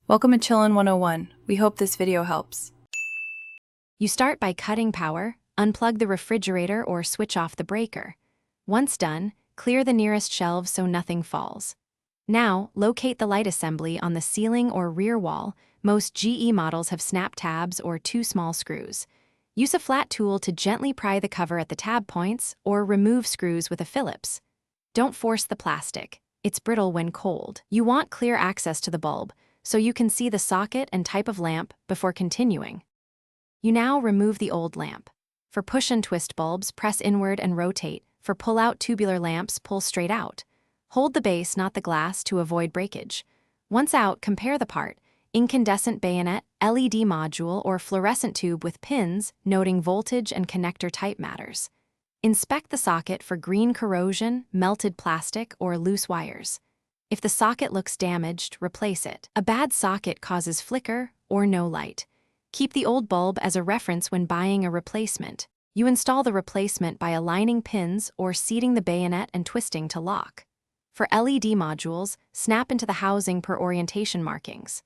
Welcome to Chillin' 101. We hope this video helps. You start by cutting power, unplug the refrigerator or switch off the breaker. Once done, clear the nearest shelves so nothing falls. Now, locate the light assembly on the ceiling or rear wall. Most GE models have snap tabs or two small screws. Use a flat tool to gently pry the cover at the tab points or remove screws with a Phillips. Don't force the plastic. It's brittle when cold. You want clear access to the bulb, so you can see the socket and type of lamp before continuing. You now remove the old lamp. For push and twist bulbs, press inward and rotate. For pull-out tubular lamps, pull straight out. Hold the base, not the glass, to avoid breakage. Once out, compare the part: incandescent bayonet, LED module, or fluorescent tube with pins, noting voltage and connector type matters. Inspect the socket for green corrosion, melted plastic, or loose wires. If the socket looks damaged, replace it. A bad socket causes flicker or no light. Keep the old bulb as a reference when buying a replacement. You install the replacement by aligning pins or seating the bayonet and twisting to lock. For LED modules, snap into the housing per orientation markings.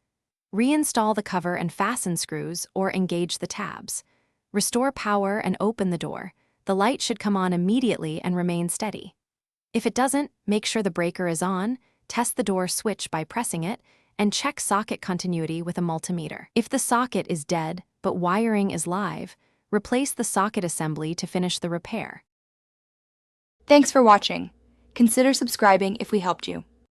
Reinstall the cover and fasten screws or engage the tabs. Restore power and open the door. The light should come on immediately and remain steady. If it doesn't, make sure the breaker is on. Test the door switch by pressing it, and check socket continuity with a multimeter. If the socket is dead, but wiring is live, replace the socket assembly to finish the repair. Thanks for watching. Consider subscribing if we helped you.